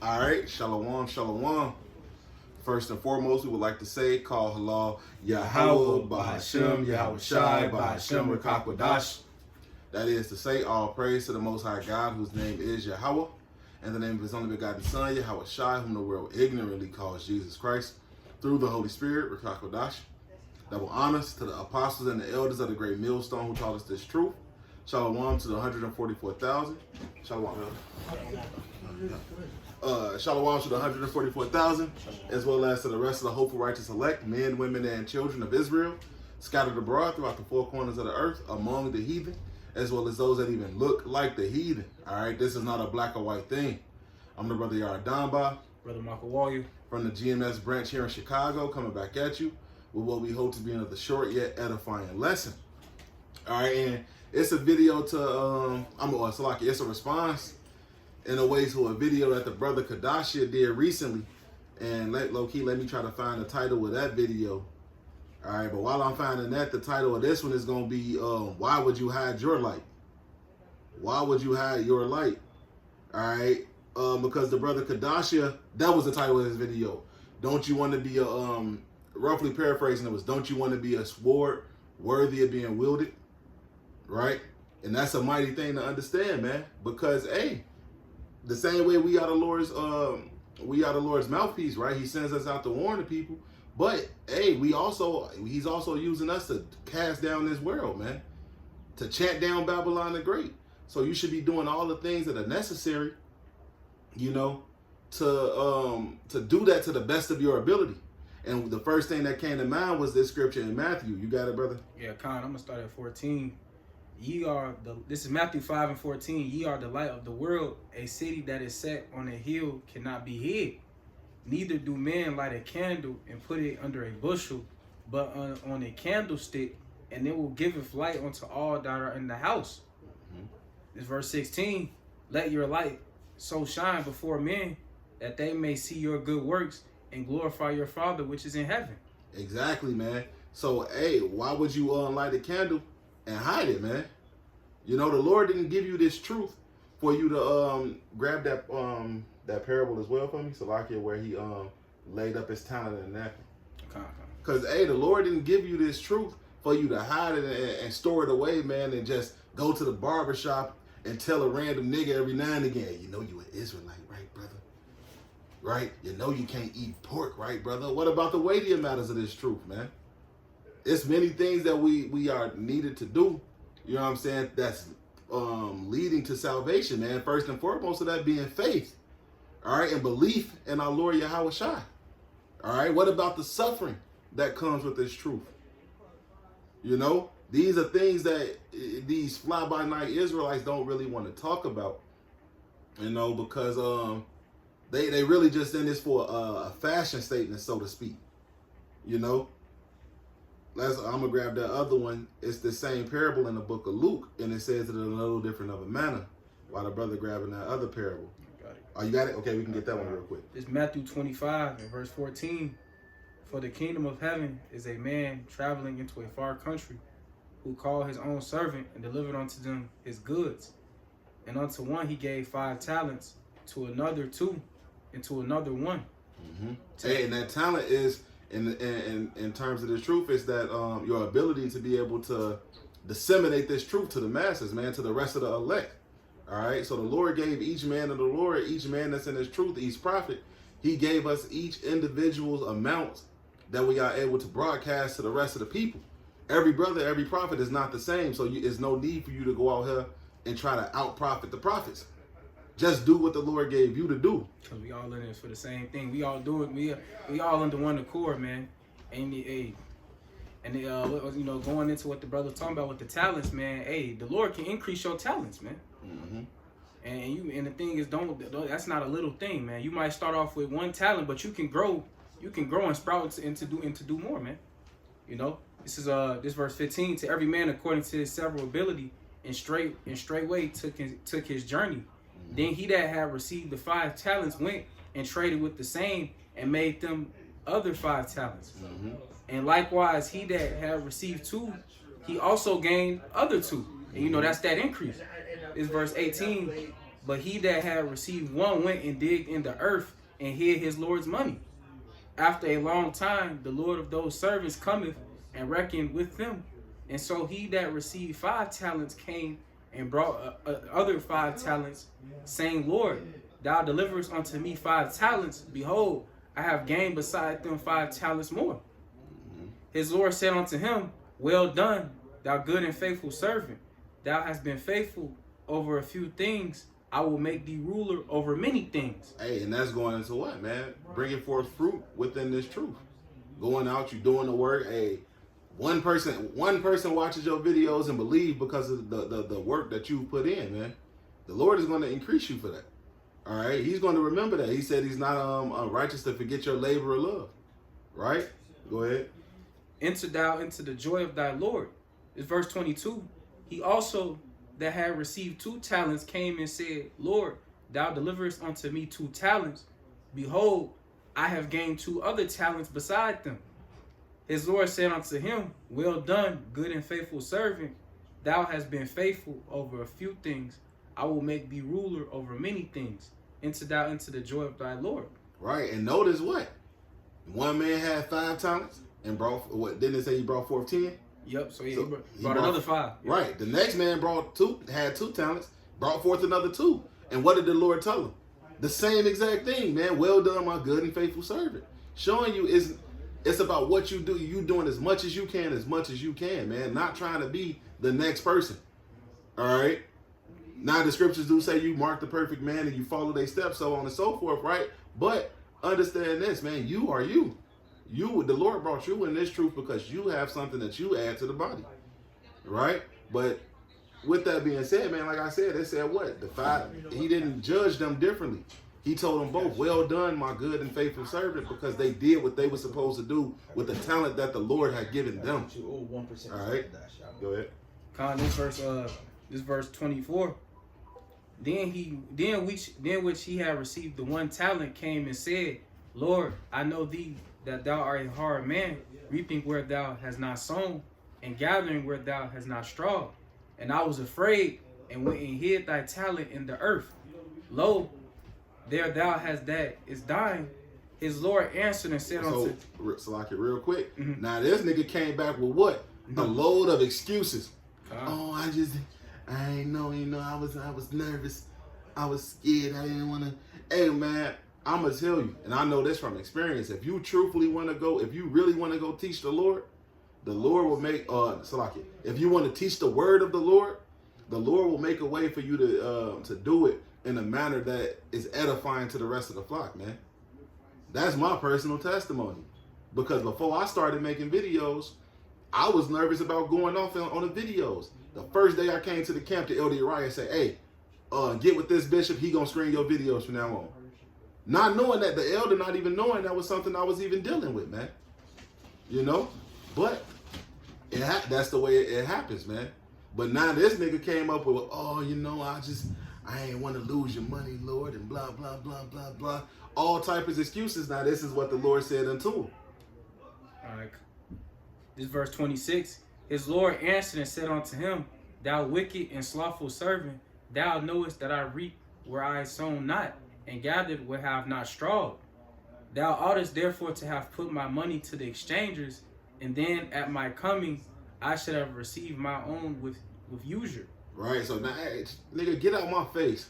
All right, shalom, shalom. First and foremost, we would like to say, call halal Yahweh, Bahashem, Yahweh Shai, Bahashem, Rakakwadash. That is to say, all praise to the Most High God, whose name is Yahweh, and the name of his only begotten Son, Yahweh Shai, whom the world ignorantly calls Jesus Christ, through the Holy Spirit, Rakakwadash. Double honors to the apostles and the elders of the great millstone who taught us this truth. Shalom to the 144,000. Shalom. Shalom to the 144,000, as well as to the rest of the hopeful righteous elect, men, women, and children of Israel, scattered abroad throughout the four corners of the earth, among the heathen, as well as those that even look like the heathen. All right, this is not a black or white thing. I'm the brother Yaradamba, brother Machaawalyah, from the GMS branch here in Chicago, coming back at you with what we hope to be another short yet edifying lesson. All right, and it's a video to it's a response in a way to a video that the brother Kadashia did recently. And low-key, let me try to find the title of that video. All right, but while I'm finding that, the title of this one is going to be, why would you hide your light? Why would you hide your light? All right, because the brother Kadashia, that was the title of his video. Don't you want to be roughly paraphrasing, it was, don't you want to be a sword worthy of being wielded? Right? And that's a mighty thing to understand, man, because, hey, the same way we are the Lord's mouthpiece, right? He sends us out to warn the people, but hey, he's also using us to cast down this world, man, to chant down Babylon the Great. So you should be doing all the things that are necessary, you know, to do that to the best of your ability. And the first thing that came to mind was this scripture in Matthew. You got it, brother? Yeah, Con, I'm gonna start at 14. This is Matthew 5 and 14. Ye are the light of the world. A city that is set on a hill cannot be hid. Neither do men light a candle and put it under a bushel, but on a candlestick, and it will giveth light unto all that are in the house. This verse 16. Let your light so shine before men that they may see your good works and glorify your Father which is in heaven. Exactly, man. So, hey, why would you light a candle and hide it, man? You know, the Lord didn't give you this truth for you to grab that parable as well for me, Salakia, where he laid up his talent in a napkin. Because, hey, the Lord didn't give you this truth for you to hide it and store it away, man, and just go to the barbershop and tell a random nigga every now and again, you know you an Israelite, right, brother? Right? You know you can't eat pork, right, brother? What about the weightier matters of this truth, man? It's many things that we are needed to do, you know what I'm saying, that's leading to salvation, man. First and foremost of that being faith, all right, and belief in our Lord Yahweh Shai. All right, what about the suffering that comes with this truth? You know, these are things that these fly-by-night Israelites don't really want to talk about, you know, because they really just in this for a fashion statement, so to speak, you know. I'm going to grab that other one. It's the same parable in the book of Luke, and it says it in a little different of a manner, while the brother grabbing that other parable. Got it. Oh, you got it? Okay, we can get that one real quick. It's Matthew 25 and verse 14. For the kingdom of heaven is a man traveling into a far country, who called his own servant and delivered unto them his goods. And unto one he gave 5 talents, to another 2, and to another 1. Hey, and that talent is, in terms of the truth, is that your ability to be able to disseminate this truth to the masses, man, to the rest of the elect. All right, so the Lord gave each man of the Lord, each man that's in his truth, each prophet, he gave us each individual's amounts that we are able to broadcast to the rest of the people. Every brother, every prophet is not the same, so there's no need for you to go out here and try to out-prophet the prophets. Just do what the Lord gave you to do. Because we all in it for the same thing. We all do it. We all under one accord, man. And you know, going into what the brother was talking about with the talents, man. Hey, the Lord can increase your talents, man. And the thing is, that's not a little thing, man. You might start off with 1 talent, but you can grow. You can grow and sprout into do more, man. You know, this is this verse 15. To every man according to his several ability, and straightway took his journey. Then he that had received the 5 talents went and traded with the same and made them other 5 talents. And likewise, he that had received 2, he also gained other 2. And you know, that's that increase. It's verse 18. But he that had received one went and digged in the earth and hid his Lord's money. After a long time, the Lord of those servants cometh and reckoned with them. And so he that received 5 talents came and brought other 5 talents, saying, Lord, thou deliverest unto me 5 talents. Behold, I have gained beside them 5 talents more. His Lord said unto him, Well done, thou good and faithful servant. Thou hast been faithful over a few things. I will make thee ruler over many things. Hey, and that's going into what, man? Bringing forth fruit within this truth. Going out, you doing the work. Hey, one person watches your videos and believe because of the work that you put in, man. The Lord is going to increase you for that. All right, He's going to remember that. He said He's not righteous to forget your labor of love. Right? Go ahead. Enter thou into the joy of thy Lord. It's verse 22. He also that had received 2 talents came and said, Lord, thou deliverest unto me 2 talents. Behold, I have gained 2 other talents beside them. His Lord said unto him, Well done, good and faithful servant. Thou hast been faithful over a few things. I will make thee ruler over many things. Enter thou into the joy of thy Lord. Right, and notice what? One man had 5 talents and brought, what, didn't it say he brought forth 10? Yep, so he brought another 5. Right, the next man had 2 talents, brought forth another 2. And what did the Lord tell him? The same exact thing, man. Well done, my good and faithful servant. Showing you it's about what you do. You doing as much as you can, man. Not trying to be the next person. All right? Now the scriptures do say you mark the perfect man and you follow their steps, so on and so forth, right? But understand this, man. You are you. The Lord brought you in this truth because you have something that you add to the body, right? But with that being said, man, like I said, they said what? The 5, He didn't judge them differently. He told them both, well done, my good and faithful servant, because they did what they were supposed to do with the talent that the Lord had given them. All right, go ahead. This verse 24. Then which he had received the 1 talent came and said, Lord, I know thee that thou art a hard man, reaping where thou hast not sown, and gathering where thou hast not strawed. And I was afraid, and went and hid thy talent in the earth. Lo, there thou hast that is thine. His Lord answered and said unto him. So like it real quick. Now this nigga came back with what? A load of excuses. Oh, I ain't know, I was nervous. I was scared. I didn't want to. Hey, man, I'm going to tell you, and I know this from experience, if you truthfully want to go, if you really want to go teach the Lord will make, if you want to teach the word of the Lord will make a way for you to do it in a manner that is edifying to the rest of the flock, man. That's my personal testimony. Because before I started making videos, I was nervous about going off on the videos. The first day I came to the camp, the elder Uriah said, hey, get with this bishop, he gonna screen your videos from now on. Not knowing that, the elder not even knowing that was something I was even dealing with, man. But that's the way it happens, man. But now this nigga came up with, I ain't want to lose your money, Lord, and blah, blah, blah, blah, blah. All types of excuses. Now this is what the Lord said unto him. All right. This verse 26. His Lord answered and said unto him, Thou wicked and slothful servant, thou knowest that I reap where I sown not, and gathered where I have not strawed. Thou oughtest therefore to have put my money to the exchangers, and then at my coming I should have received my own with usury. Right, so now, hey, nigga, get out my face.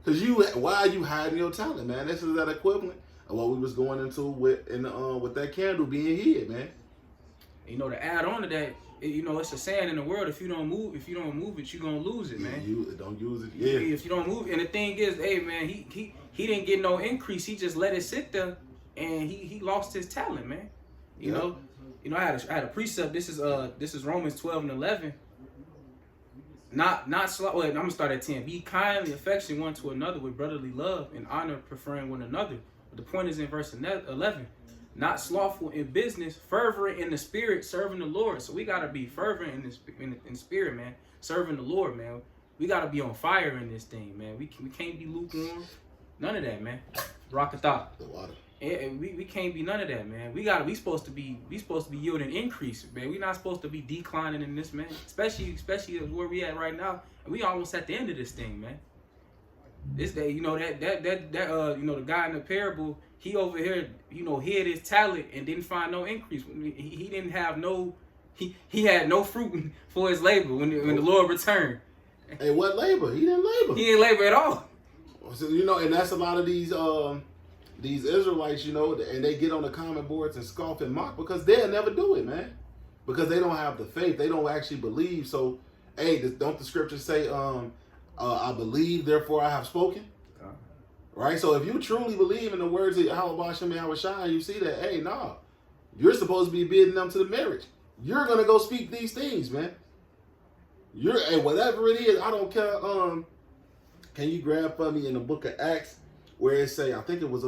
Cause why are you hiding your talent, man? This is that equivalent of what we was going into with that candle being hid, man. To add on to that, it's a saying in the world: if you don't move it, you're gonna lose it, man. You don't use it, yeah. If you don't move, and the thing is, hey, man, he didn't get no increase. He just let it sit there, and he lost his talent, man. You know, I had a precept. This is Romans 12:11. Not slow. Wait, I'm gonna start at 10. Be kindly affectionate one to another with brotherly love and honor, preferring one another. But the point is in verse 11. Not slothful in business, fervent in the spirit, serving the Lord. So we gotta be fervent in spirit, man. Serving the Lord, man. We gotta be on fire in this thing, man. We can't be lukewarm. None of that, man. Rock a thought. The water. And we can't be none of that, man. We supposed to be yielding increase, man. We're not supposed to be declining in this, man. Especially where we at right now. And we almost at the end of this thing, man. This day, you know the guy in the parable, he over here, hid his talent and didn't find no increase. He didn't have no, he had no fruit for his labor when the Lord returned. Hey, what labor? He didn't labor. He didn't labor at all. So, and that's a lot of these Israelites, and they get on the comment boards and scoff and mock because they'll never do it, man. Because they don't have the faith. They don't actually believe. So, hey, don't the scriptures say, I believe, therefore I have spoken? Right? So if you truly believe in the words of Yahweh Hashem Yahweh, you see that, hey, nah, you're supposed to be bidding them to the marriage. You're going to go speak these things, man. Hey, whatever it is, I don't care. Can you grab for me in the book of Acts where it say, I think it was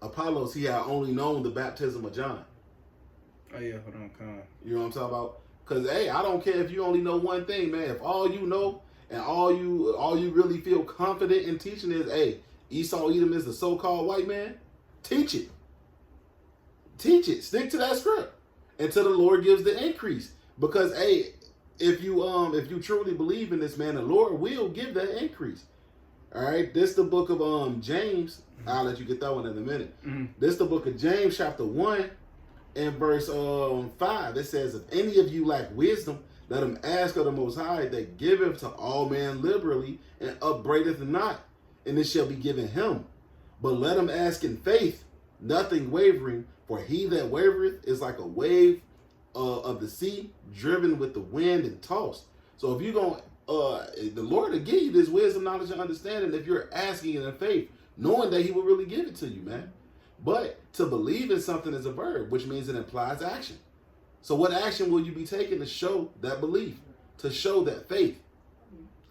Apollos, he had only known the baptism of John. Oh yeah, hold on, come on. You know what I'm talking about? Because, hey, I don't care if you only know one thing, man. If all you know and all you really feel confident in teaching is, hey, Esau Edom is the so-called white man, teach it. Teach it. Stick to that script until the Lord gives the increase. Because, hey, if you truly believe in this, man, the Lord will give that increase. All right? This the book of James. I'll let you get that one in a minute. Mm-hmm. This the book of James, chapter 1. In verse 5, it says, if any of you lack wisdom, let him ask of the Most High, that giveth to all men liberally, and upbraideth not, and it shall be given him. But let him ask in faith, nothing wavering, for he that wavereth is like a wave of the sea, driven with the wind and tossed. So if you're going, the Lord will give you this wisdom, knowledge, and understanding if you're asking it in faith, knowing that he will really give it to you, man. But to believe in something is a verb, which means it implies action. So what action will you be taking to show that belief, to show that faith?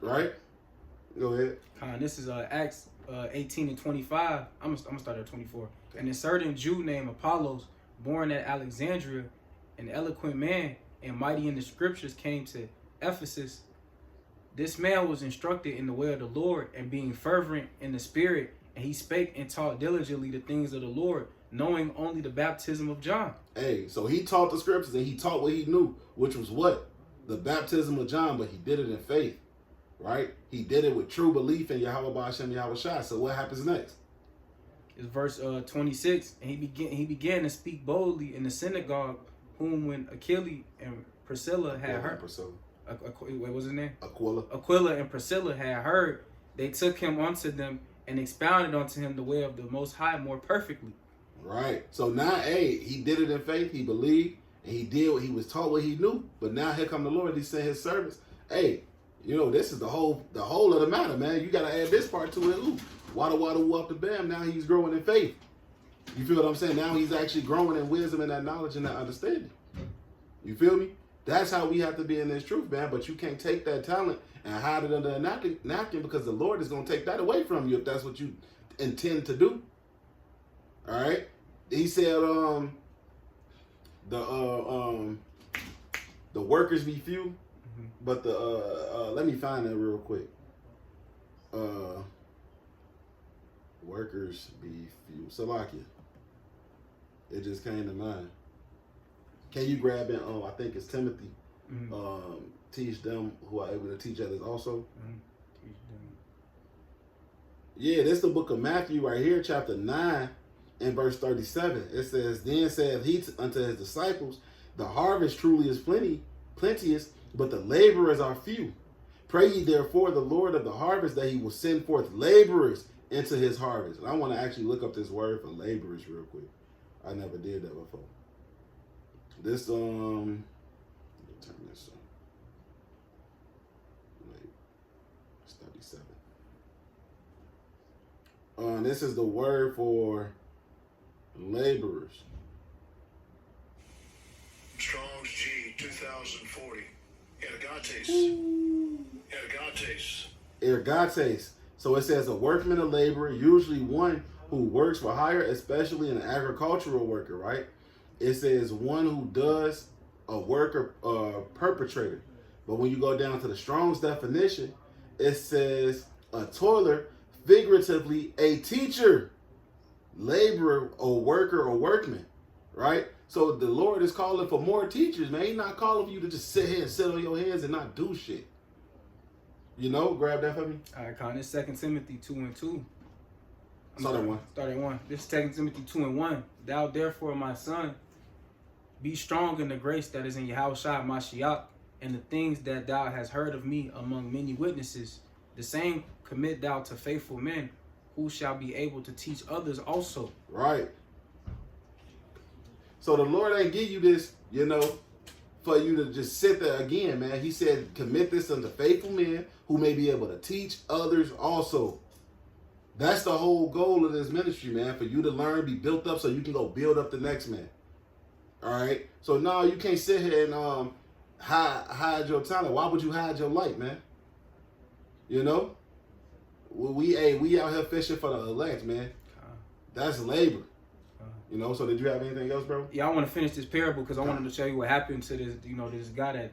Right? Go ahead. This is Acts 18 and 25. I'm gonna start at 24. Okay. And a certain Jew named Apollos, born at Alexandria, an eloquent man and mighty in the scriptures, came to Ephesus. This man was instructed in the way of the Lord, and being fervent in the spirit, and he spake and taught diligently the things of the Lord, knowing only the baptism of John. Hey, so he taught the scriptures and he taught what he knew, which was what? The baptism of John, but he did it in faith, right? He did it with true belief in Yahweh Hashem Yahweh Shai. So what happens next? It's verse 26. And he began to speak boldly in the synagogue, whom when Aquila and Priscilla had heard. What was his name? Aquila and Priscilla had heard, they took him unto them and expounded unto him the way of the Most High more perfectly. Right. So now, hey, he did it in faith. He believed, and he did. He was taught what he knew. But now here come the Lord. He sent his servants. Hey, this is the whole of the matter, man. You got to add this part to it. Ooh, wada up the bam. Now he's growing in faith. You feel what I'm saying? Now he's actually growing in wisdom and that knowledge and that understanding. You feel me? That's how we have to be in this truth, man. But you can't take that talent and hide it under a napkin because the Lord is going to take that away from you if that's what you intend to do. All right. He said, the workers be few, but let me find that real quick. Workers be few. Salakia. It just came to mind. Can you grab it? I think it's Timothy. Mm-hmm. Teach them who are able to teach others also. Mm-hmm. Teach them. Yeah, this is the book of Matthew right here, chapter 9 and verse 37. It says, then saith he unto his disciples, the harvest truly is plenteous, but the laborers are few. Pray ye therefore the Lord of the harvest that he will send forth laborers into his harvest. And I want to actually look up this word for laborers real quick. I never did that before. This turn this on. Wait, it's 37. This is the word for laborers. Strong's G 2040. Ergates. So it says a workman, a laborer, usually one who works for hire, especially an agricultural worker, right? It says one who does a worker, perpetrator. But when you go down to the Strong's definition, it says a toiler, figuratively a teacher, laborer, or worker, or workman, right? So the Lord is calling for more teachers, man. He's not calling for you to just sit here and sit on your hands and not do shit. You know, grab that for me. All right, Con. It's 2 Timothy 2:2. Start at 1. Start at 1. This is 2 Timothy 2:1. Thou therefore, my son, be strong in the grace that is in Yahushua Mashiach, and the things that thou hast heard of me among many witnesses, the same commit thou to faithful men, who shall be able to teach others also. Right. So the Lord ain't give you this, you know, for you to just sit there again, man. He said, commit this unto faithful men who may be able to teach others also. That's the whole goal of this ministry, man, for you to learn, be built up so you can go build up the next man. All right? So no, you can't sit here and hide your talent. Why would you hide your light, man? You know? We out here fishing for the elect, man. That's labor. You know, so did you have anything else, bro? Yeah, I want to finish this parable because I wanted to show you what happened to this, this guy that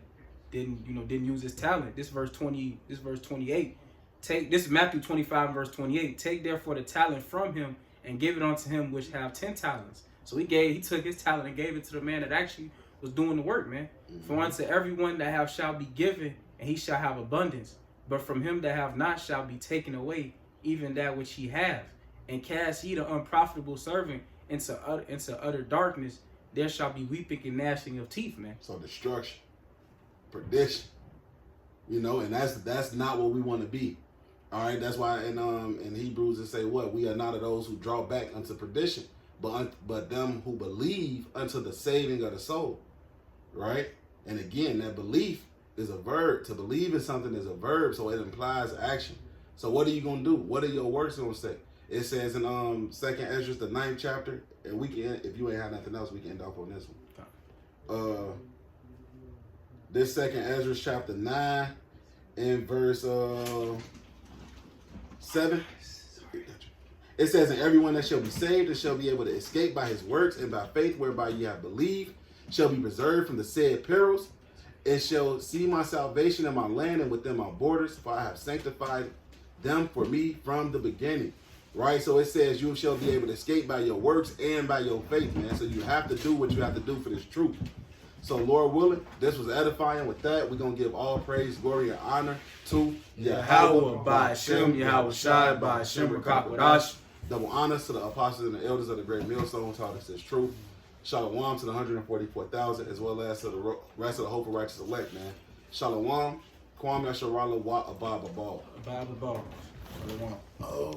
didn't use his talent. This verse 28. This is Matthew 25, verse 28. Take therefore the talent from him and give it unto him which have 10 talents. So he took his talent and gave it to the man that actually was doing the work, man. Mm-hmm. For unto everyone that have shall be given, and he shall have abundance. But from him that have not shall be taken away even that which he have. And cast ye the unprofitable servant into utter darkness. There shall be weeping and gnashing of teeth, man. So destruction, perdition, you know, and that's not what we want to be. All right, that's why in Hebrews it say what? We are not of those who draw back unto perdition, but them who believe unto the saving of the soul. Right? And again, that belief is a verb. To believe in something is a verb, so it implies action. So what are you gonna do? What are your works gonna say? It says in 2nd Ezra, the 9th chapter, and we can, if you ain't had nothing else, we can end off on this one. This 2nd Ezra chapter 9 and verse 7. It says, and everyone that shall be saved and shall be able to escape by his works and by faith whereby ye have believed shall be preserved from the said perils, and shall see my salvation in my land and within my borders, for I have sanctified them for me from the beginning. Right? So it says you shall be able to escape by your works and by your faith, man. So you have to do what you have to do for this truth. So Lord willing, this was edifying. With that, we're going to give all praise, glory, and honor to Yahweh, by Hashem, Yahweh Shai, by Hashem, Rakakwadash. Double honors to the apostles and the elders of the great millstone who taught us this truth. Shalom to the 144,000, as well as to the rest of the hopeful righteous elect, man. Shalom. Kwam Yasharala Wa Ababa Ball. Ababa Ball. Shalom. Oh.